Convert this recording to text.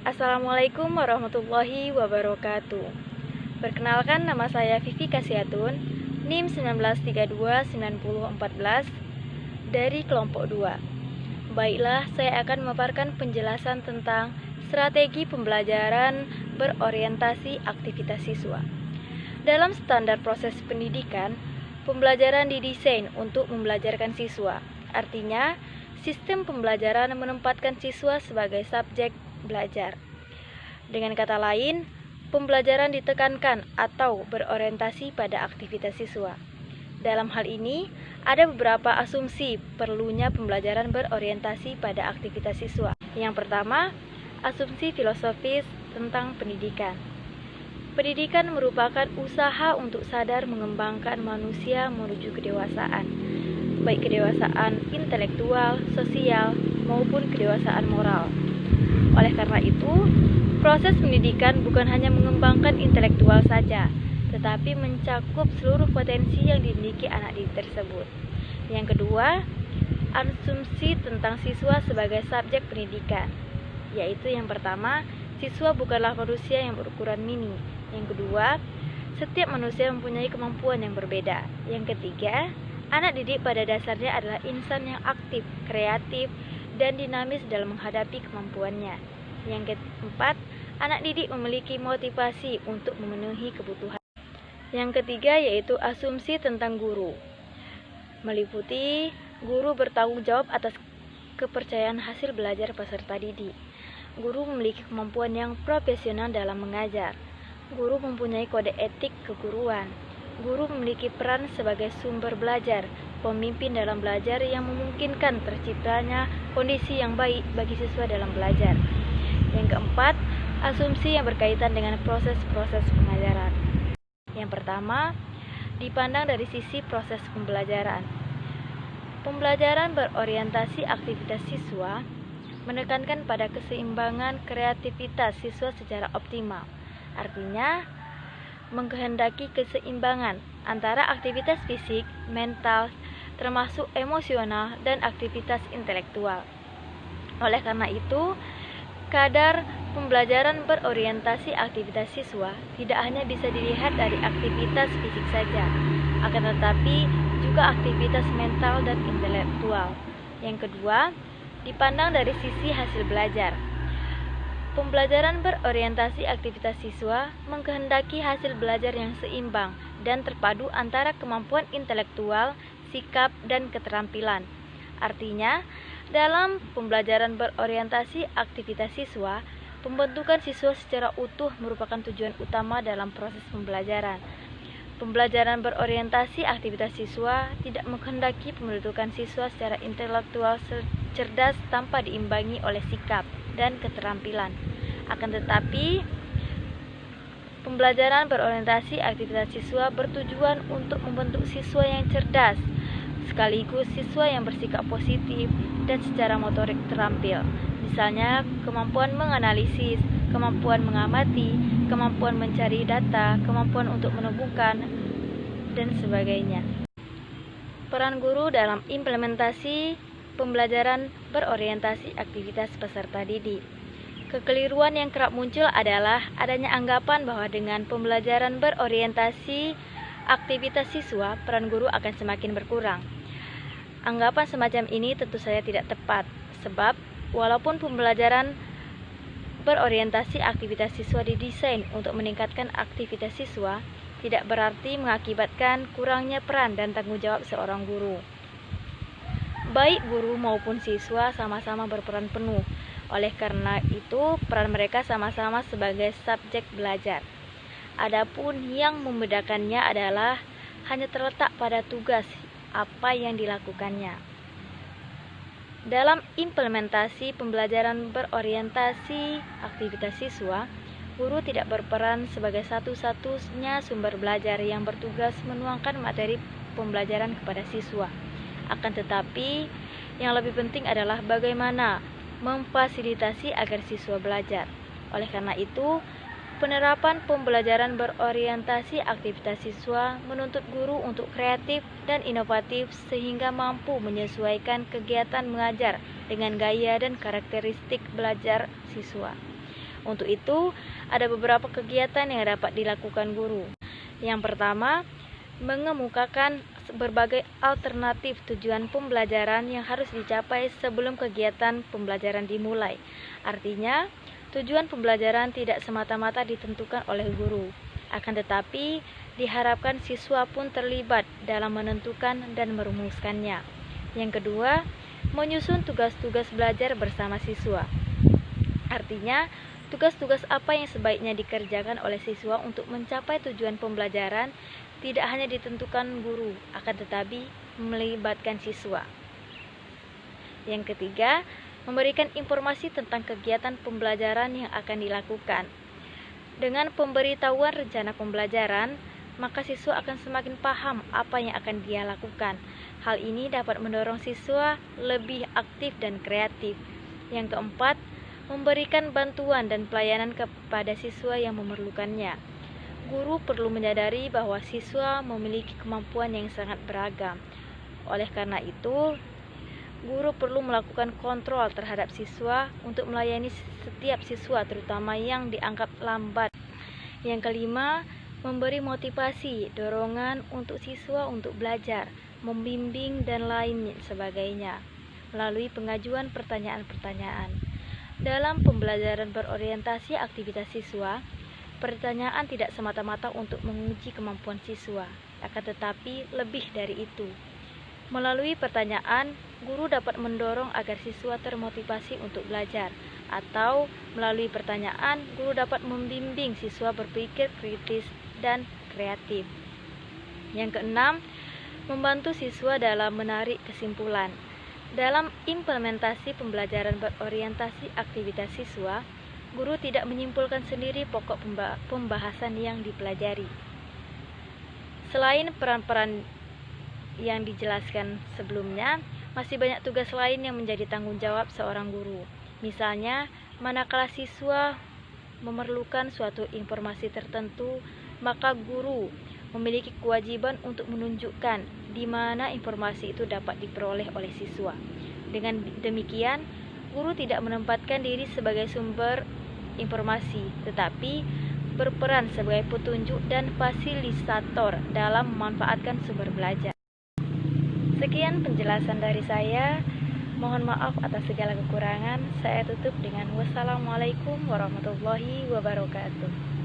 Assalamualaikum warahmatullahi wabarakatuh. Perkenalkan, nama saya Vivi Kasiatun, NIM 19329014 dari kelompok 2. Baiklah, saya akan memaparkan penjelasan tentang strategi pembelajaran berorientasi aktivitas siswa. Dalam standar proses pendidikan, pembelajaran didesain untuk membelajarkan siswa. Artinya, sistem pembelajaran menempatkan siswa sebagai subjek belajar. Dengan kata lain, pembelajaran ditekankan atau berorientasi pada aktivitas siswa. Dalam hal ini, ada beberapa asumsi perlunya pembelajaran berorientasi pada aktivitas siswa. Yang pertama, asumsi filosofis tentang pendidikan. Pendidikan merupakan usaha untuk sadar mengembangkan manusia menuju kedewasaan, baik kedewasaan intelektual, sosial, maupun kedewasaan moral. Oleh karena itu, proses pendidikan bukan hanya mengembangkan intelektual saja, tetapi mencakup seluruh potensi yang dimiliki anak didik tersebut. Yang kedua, asumsi tentang siswa sebagai subjek pendidikan, yaitu yang pertama, siswa bukanlah manusia yang berukuran mini. Yang kedua, setiap manusia mempunyai kemampuan yang berbeda. Yang ketiga, anak didik pada dasarnya adalah insan yang aktif, kreatif, dan dinamis dalam menghadapi kemampuannya. Yang keempat, anak didik memiliki motivasi untuk memenuhi kebutuhan. Yang ketiga yaitu asumsi tentang guru, meliputi guru bertanggung jawab atas kepercayaan hasil belajar peserta didik. Guru memiliki kemampuan yang profesional dalam mengajar. Guru mempunyai kode etik keguruan. Guru memiliki peran sebagai sumber belajar, pemimpin dalam belajar yang memungkinkan terciptanya kondisi yang baik bagi siswa dalam belajar. Yang keempat, asumsi yang berkaitan dengan proses-proses pengajaran. Yang pertama, dipandang dari sisi proses pembelajaran. Pembelajaran berorientasi aktivitas siswa menekankan pada keseimbangan kreativitas siswa secara optimal. Artinya, mengkehendaki keseimbangan antara aktivitas fisik, mental, termasuk emosional, dan aktivitas intelektual. Oleh karena itu, kadar pembelajaran berorientasi aktivitas siswa tidak hanya bisa dilihat dari aktivitas fisik saja, akan tetapi juga aktivitas mental dan intelektual. Yang kedua, dipandang dari sisi hasil belajar. Pembelajaran berorientasi aktivitas siswa mengkehendaki hasil belajar yang seimbang dan terpadu antara kemampuan intelektual, sikap, dan keterampilan. Artinya, dalam pembelajaran berorientasi aktivitas siswa, pembentukan siswa secara utuh merupakan tujuan utama dalam proses pembelajaran. Pembelajaran berorientasi aktivitas siswa tidak menghendaki pembentukan siswa secara intelektual cerdas tanpa diimbangi oleh sikap dan keterampilan. Akan tetapi, pembelajaran berorientasi aktivitas siswa bertujuan untuk membentuk siswa yang cerdas, sekaligus siswa yang bersikap positif dan secara motorik terampil. Misalnya, kemampuan menganalisis, kemampuan mengamati, kemampuan mencari data, kemampuan untuk menemukan, dan sebagainya. Peran guru dalam implementasi pembelajaran berorientasi aktivitas peserta didik. Kekeliruan yang kerap muncul adalah adanya anggapan bahwa dengan pembelajaran berorientasi aktivitas siswa, peran guru akan semakin berkurang. Anggapan semacam ini tentu saja tidak tepat, sebab walaupun pembelajaran berorientasi aktivitas siswa didesain untuk meningkatkan aktivitas siswa, tidak berarti mengakibatkan kurangnya peran dan tanggung jawab seorang guru. Baik guru maupun siswa sama-sama berperan penuh. Oleh karena itu, peran mereka sama-sama sebagai subjek belajar. Adapun yang membedakannya adalah hanya terletak pada tugas apa yang dilakukannya. Dalam implementasi pembelajaran berorientasi aktivitas siswa, guru tidak berperan sebagai satu-satunya sumber belajar yang bertugas menuangkan materi pembelajaran kepada siswa. Akan tetapi, yang lebih penting adalah bagaimana memfasilitasi agar siswa belajar. Oleh karena itu, penerapan pembelajaran berorientasi aktivitas siswa menuntut guru untuk kreatif dan inovatif sehingga mampu menyesuaikan kegiatan mengajar dengan gaya dan karakteristik belajar siswa. Untuk itu, ada beberapa kegiatan yang dapat dilakukan guru. Yang pertama, mengemukakan berbagai alternatif tujuan pembelajaran yang harus dicapai sebelum kegiatan pembelajaran dimulai. Artinya, tujuan pembelajaran tidak semata-mata ditentukan oleh guru, akan tetapi diharapkan siswa pun terlibat dalam menentukan dan merumuskannya. Yang kedua, menyusun tugas-tugas belajar bersama siswa. Artinya, tugas-tugas apa yang sebaiknya dikerjakan oleh siswa untuk mencapai tujuan pembelajaran tidak hanya ditentukan guru, akan tetapi melibatkan siswa. Yang ketiga, memberikan informasi tentang kegiatan pembelajaran yang akan dilakukan. Dengan pemberitahuan rencana pembelajaran, maka siswa akan semakin paham apa yang akan dia lakukan. Hal ini dapat mendorong siswa lebih aktif dan kreatif. Yang keempat, memberikan bantuan dan pelayanan kepada siswa yang memerlukannya. Guru perlu menyadari bahwa siswa memiliki kemampuan yang sangat beragam. Oleh karena itu, guru perlu melakukan kontrol terhadap siswa untuk melayani setiap siswa, terutama yang dianggap lambat. Yang kelima, memberi motivasi, dorongan untuk siswa untuk belajar, membimbing, dan lain sebagainya melalui pengajuan pertanyaan-pertanyaan. Dalam pembelajaran berorientasi aktivitas siswa, pertanyaan tidak semata-mata untuk menguji kemampuan siswa, akan tetapi lebih dari itu. Melalui pertanyaan, guru dapat mendorong agar siswa termotivasi untuk belajar, atau melalui pertanyaan, guru dapat membimbing siswa berpikir kritis dan kreatif. Yang keenam, membantu siswa dalam menarik kesimpulan. Dalam implementasi pembelajaran berorientasi aktivitas siswa, guru tidak menyimpulkan sendiri pokok pembahasan yang dipelajari. Selain peran-peran yang dijelaskan sebelumnya, masih banyak tugas lain yang menjadi tanggung jawab seorang guru. Misalnya, manakala siswa memerlukan suatu informasi tertentu, maka guru memiliki kewajiban untuk menunjukkan di mana informasi itu dapat diperoleh oleh siswa. Dengan demikian, guru tidak menempatkan diri sebagai sumber informasi, tetapi berperan sebagai petunjuk dan fasilitator dalam memanfaatkan sumber belajar. Sekian penjelasan dari saya. Mohon maaf atas segala kekurangan. Saya tutup dengan wassalamualaikum warahmatullahi wabarakatuh.